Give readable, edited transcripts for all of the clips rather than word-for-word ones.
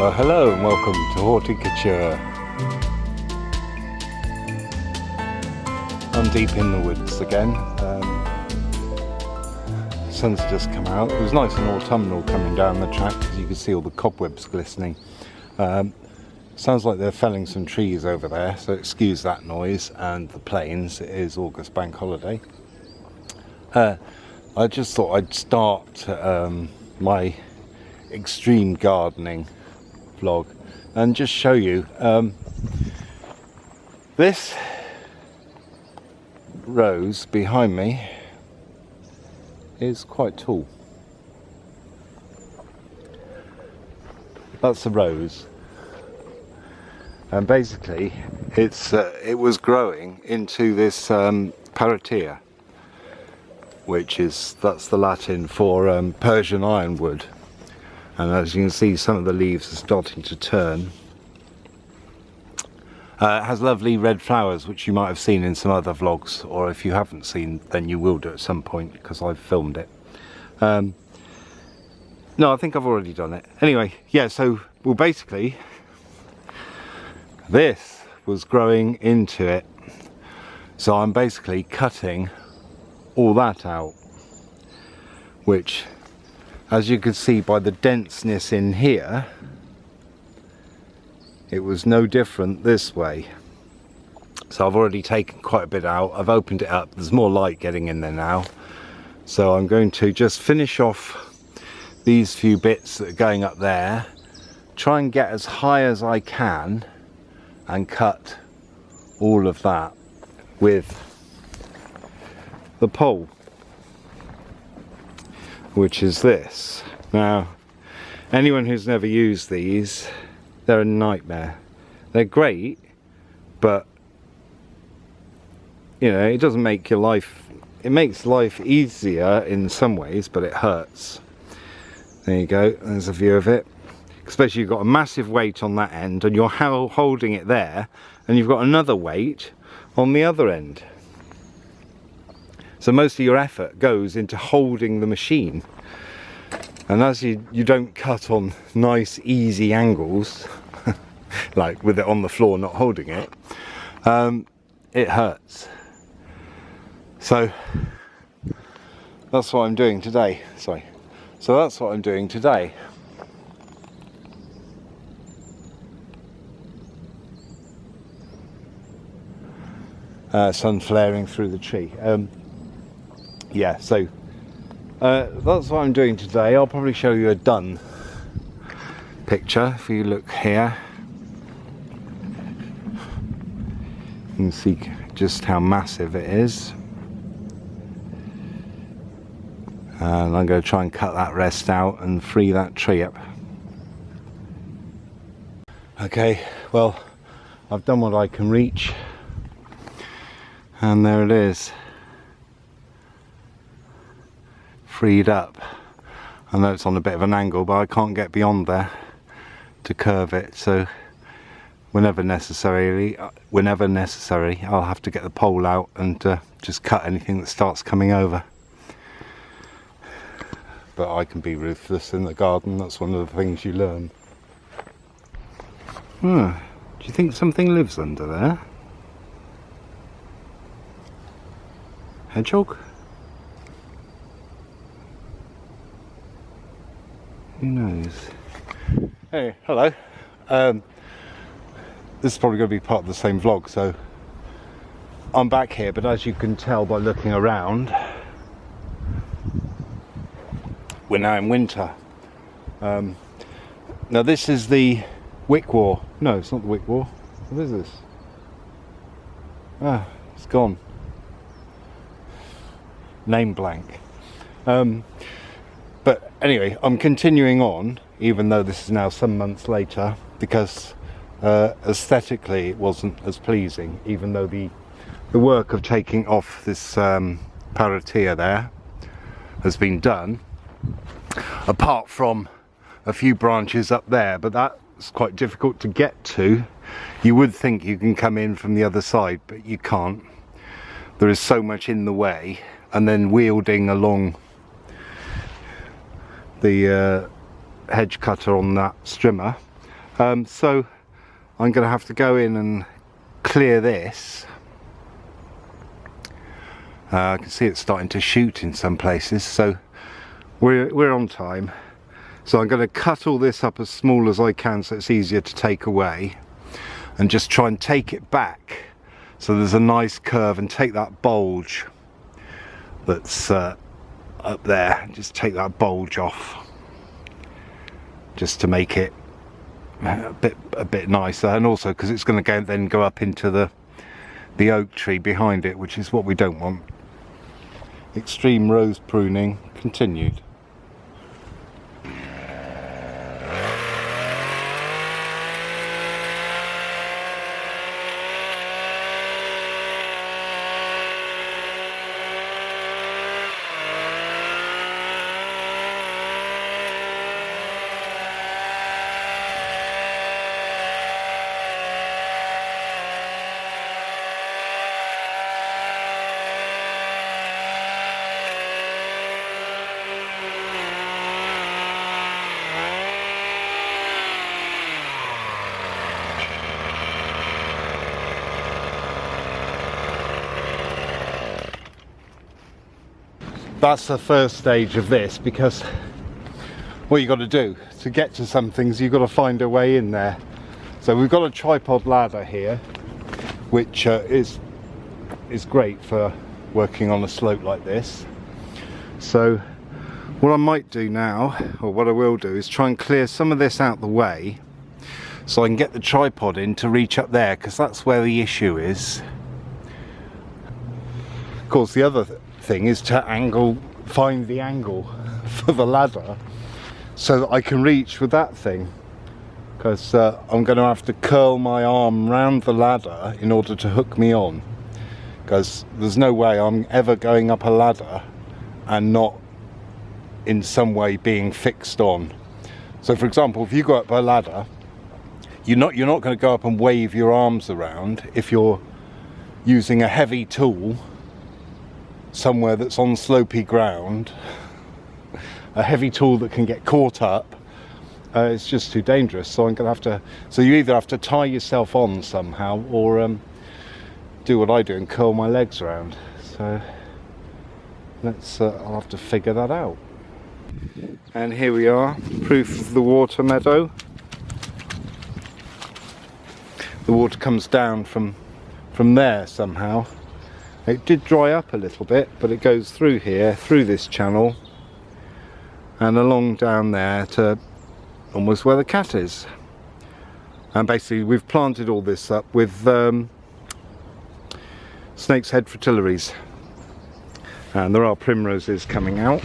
Well, hello and welcome to Horticulture. I'm deep in the woods again. Sun's just come out. It was nice and autumnal coming down the track because you could see all the cobwebs glistening. Sounds like they're felling some trees over there, so excuse that noise and the planes. It is August bank holiday. I just thought I'd start my extreme gardening vlog and just show you this rose behind me is quite tall. That's a rose, and basically it was growing into this paratia, that's the Latin for Persian ironwood. And as you can see, some of the leaves are starting to turn. It has lovely red flowers, which you might have seen in some other vlogs, or if you haven't seen, then you will do at some point because I've filmed it. No, I think I've already done it. Anyway, yeah, so, well, basically, this was growing into it. So I'm basically cutting all that out, which, as you can see by the denseness in here, it was no different this way. So I've already taken quite a bit out. I've opened it up. There's more light getting in there now. So I'm going to just finish off these few bits that are going up there, try and get as high as I can and cut all of that with the pole, which is this. Now, anyone who's never used these, they're a nightmare. They're great, but you know, it doesn't make your life, it makes life easier in some ways, but it hurts. There you go, there's a view of it. Especially you've got a massive weight on that end and you're holding it there, and you've got another weight on the other end. So most of your effort goes into holding the machine. And as you don't cut on nice easy angles, like with it on the floor not holding it, it hurts. So that's what I'm doing today. So that's what I'm doing today. Sun flaring through the tree. Yeah, so that's what I'm doing today. I'll probably show you a done picture. If you look here, you can see just how massive it is. And I'm going to try and cut that rest out and free that tree up. Okay, well, I've done what I can reach, and there it is, freed up. I know it's on a bit of an angle, but I can't get beyond there to curve it, so whenever necessary I'll have to get the pole out and just cut anything that starts coming over. But I can be ruthless in the garden. That's one of the things you learn. Do you think something lives under there? Hedgehog? Who knows? Hey, hello. This is probably going to be part of the same vlog, so I'm back here, but as you can tell by looking around, we're now in winter. Now this is the Wickwar. No, it's not the Wickwar. What is this? Ah, it's gone. Name blank. But anyway, I'm continuing on, even though this is now some months later, because aesthetically it wasn't as pleasing, even though the work of taking off this paratia there has been done, apart from a few branches up there, but that's quite difficult to get to. You would think you can come in from the other side, but you can't. There is so much in the way, and then wielding along the hedge cutter on that strimmer So I'm going to have to go in and clear this. I can see it's starting to shoot in some places, so we're on time. So I'm going to cut all this up as small as I can so it's easier to take away, and just try and take it back so there's a nice curve, and take that bulge that's up there, just take that bulge off, just to make it a bit nicer, and also because it's going to then go up into the oak tree behind it, which is what we don't want. Extreme rose pruning continued. That's the first stage of this, because what you got to do to get to some things, you've got to find a way in there. So we've got a tripod ladder here, which is great for working on a slope like this. So what I might do now, or what I will do, is try and clear some of this out the way so I can get the tripod in to reach up there, because that's where the issue is. Of course, the other thing is to find the angle for the ladder so that I can reach with that thing, because I'm going to have to curl my arm round the ladder in order to hook me on, because there's no way I'm ever going up a ladder and not in some way being fixed on. So for example, if you go up a ladder, you're not going to go up and wave your arms around if you're using a heavy tool somewhere that's on slopey ground. A heavy tool that can get caught up, it's just too dangerous. So I'm gonna have to, so you either have to tie yourself on somehow, or do what I do and curl my legs around. So let's I'll have to figure that out. And here we are, proof of the water meadow. The water comes down from there somehow. It did dry up a little bit, but it goes through here, through this channel, and along down there to almost where the cat is. And basically we've planted all this up with snake's head fritillaries, and there are primroses coming out.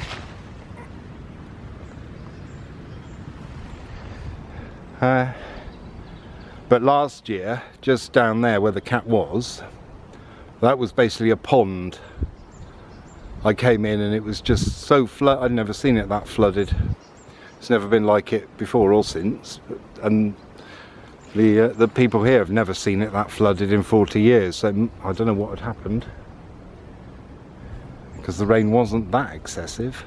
But last year, just down there where the cat was, that was basically a pond. I came in and it was just so flooded. I'd never seen it that flooded. It's never been like it before or since. And the people here have never seen it that flooded in 40 years. So I don't know what had happened, because the rain wasn't that excessive.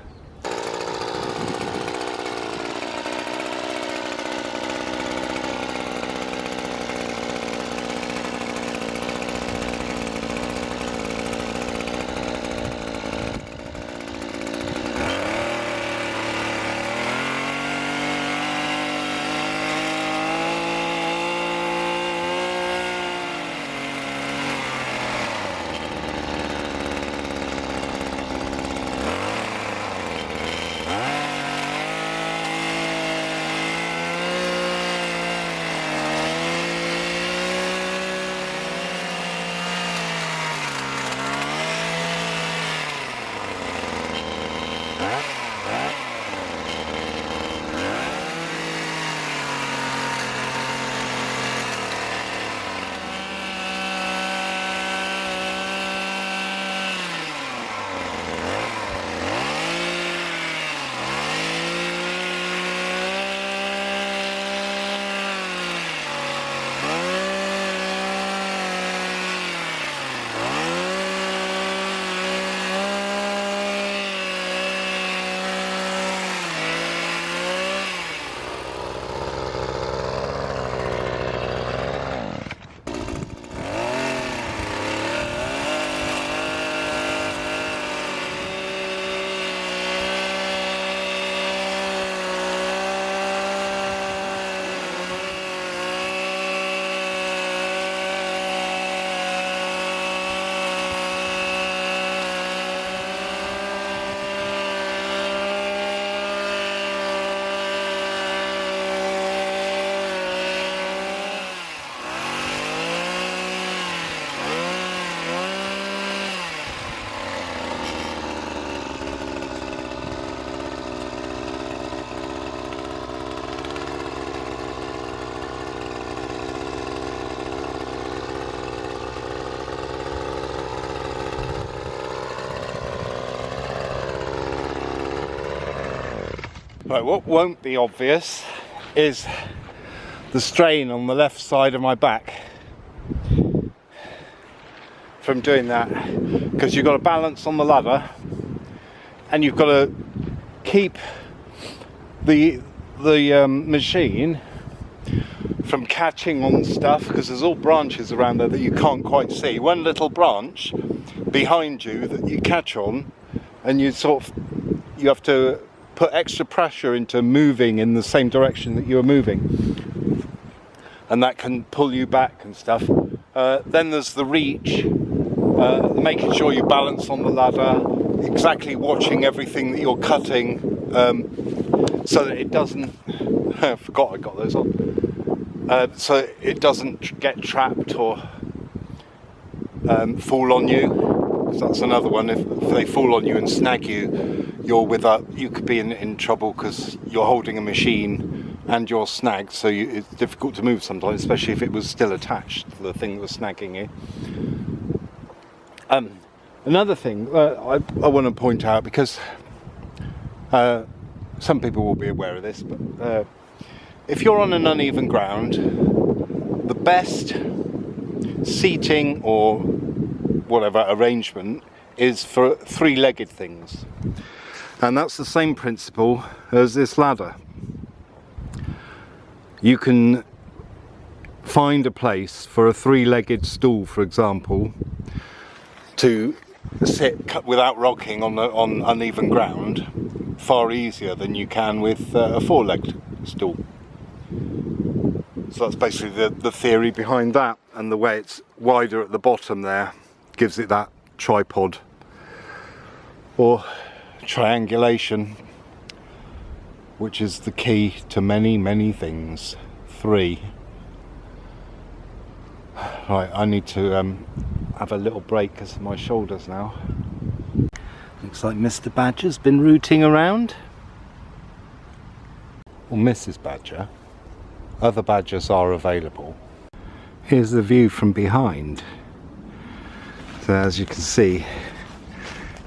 Right, what won't be obvious is the strain on the left side of my back from doing that, because you've got to balance on the ladder and you've got to keep the machine from catching on stuff, because there's all branches around there that you can't quite see. One little branch behind you that you catch on, and you have to put extra pressure into moving in the same direction that you are moving, and that can pull you back and stuff. Then there's the reach, making sure you balance on the ladder, exactly watching everything that you're cutting, so that it doesn't I forgot I got those on, so it doesn't get trapped or fall on you, because that's another one. If they fall on you and snag you, you could be in trouble, because you're holding a machine and you're snagged, so it's difficult to move sometimes, especially if it was still attached to the thing that was snagging you. Another thing I want to point out, because some people will be aware of this, but if you're on an uneven ground, the best seating or whatever arrangement is for three-legged things, and that's the same principle as this ladder. You can find a place for a three-legged stool, for example, to sit without rocking on uneven ground far easier than you can with a four-legged stool. So that's basically the theory behind that, and the way it's wider at the bottom there gives it that tripod or triangulation, which is the key to many things. 3. Right, I need to have a little break because of my shoulders now. Looks like Mr. Badger's been rooting around. Or Mrs. Badger. Other badgers are available. Here's the view from behind. So as you can see,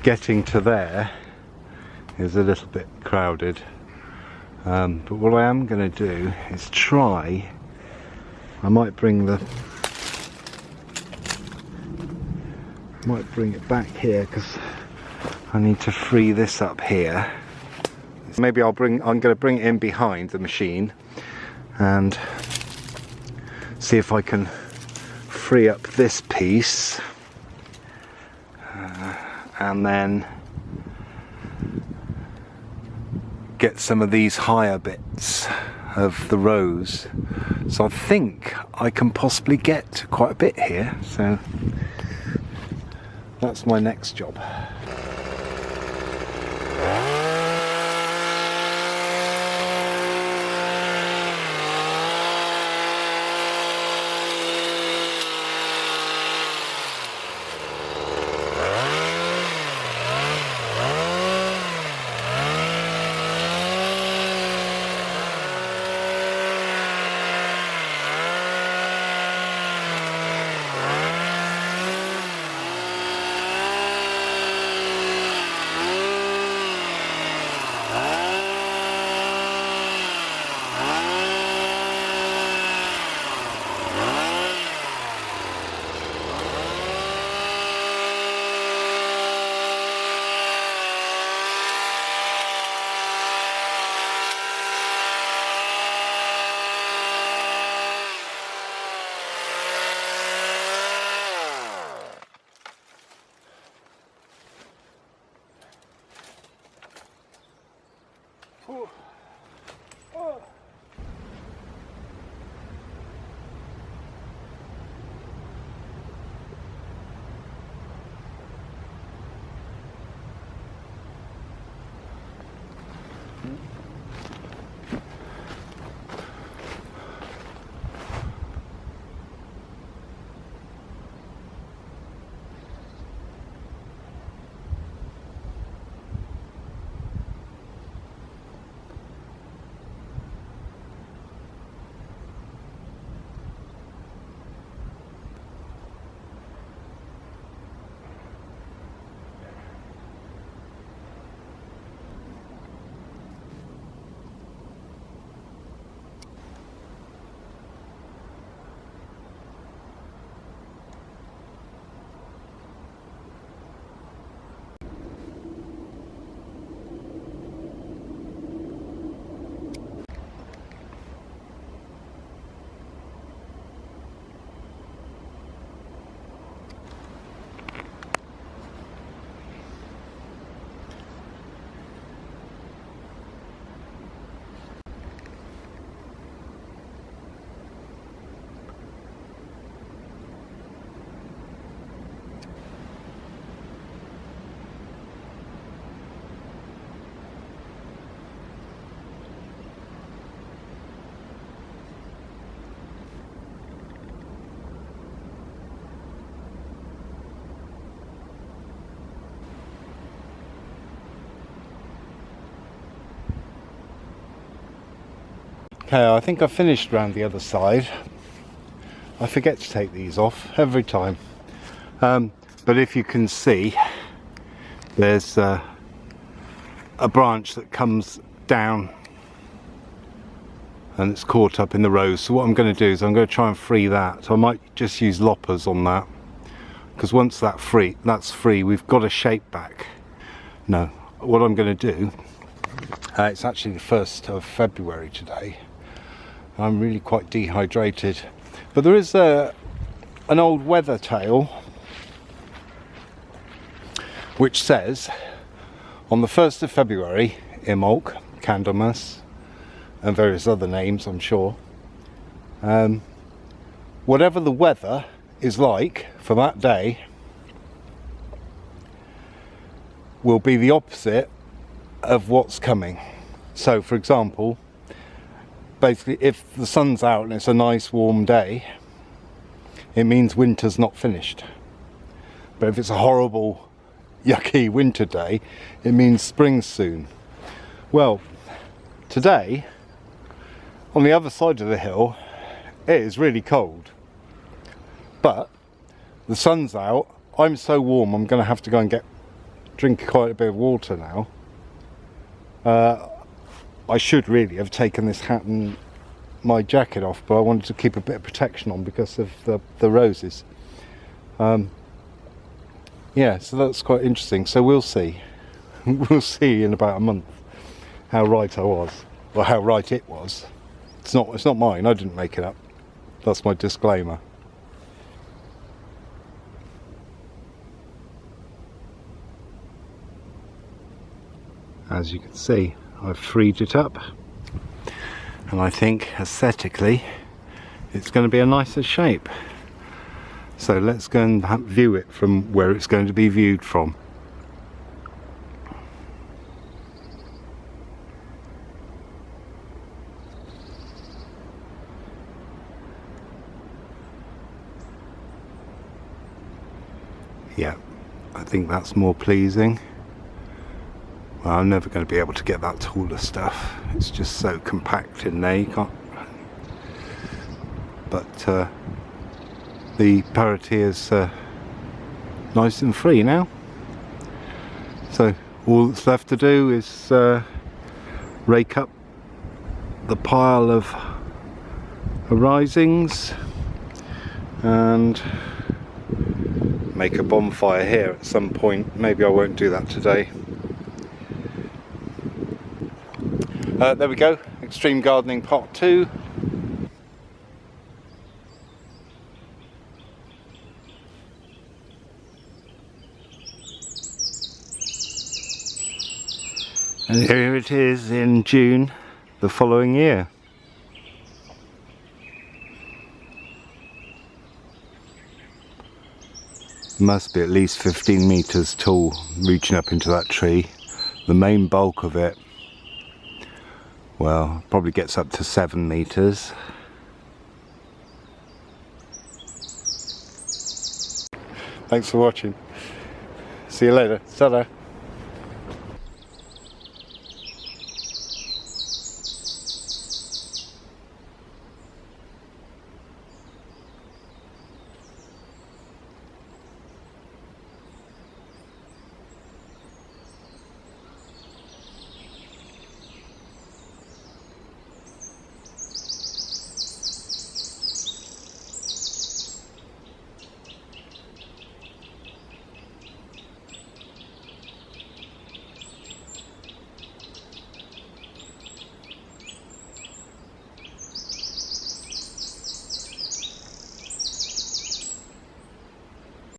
getting to there is a little bit crowded. But what I am going to do is try, I might bring it back here, because I need to free this up here. Maybe I'm going to bring it in behind the machine and see if I can free up this piece, and then get some of these higher bits of the rows. So I think I can possibly get quite a bit here, so that's my next job. Okay, I think I finished round the other side. I forget to take these off every time. But if you can see, there's a branch that comes down and it's caught up in the rose. So what I'm going to do is I'm going to try and free that. I might just use loppers on that, because once that's free, we've got a shape back. No, what I'm going to do, it's actually the 1st of February today. I'm really quite dehydrated, but there is an old weather tale which says on the 1st of February, Imbolc, Candlemas, and various other names, I'm sure, whatever the weather is like for that day will be the opposite of what's coming. So for example, basically if the sun's out and it's a nice warm day, it means winter's not finished. But if it's a horrible yucky winter day, it means spring's soon. Well, today on the other side of the hill it is really cold, but the sun's out. I'm so warm I'm going to have to go and drink quite a bit of water now. I should really have taken this hat and my jacket off, but I wanted to keep a bit of protection on because of the roses. Yeah, so that's quite interesting. So we'll see. We'll see in about a month how right I was, or how right it was. It's not mine. I didn't make it up. That's my disclaimer. As you can see, I've freed it up, and I think aesthetically it's going to be a nicer shape. So let's go and view it from where it's going to be viewed from. Yeah, I think that's more pleasing. Well, I'm never going to be able to get that taller stuff. It's just so compact in there, you can't. But the parity is nice and free now. So all that's left to do is rake up the pile of arisings and make a bonfire here at some point. Maybe I won't do that today. There we go, Extreme Gardening Part 2. And here it is in June the following year. Must be at least 15 meters tall, reaching up into that tree. The main bulk of it, well, probably gets up to 7 meters. Thanks for watching. See you later. Ta-da.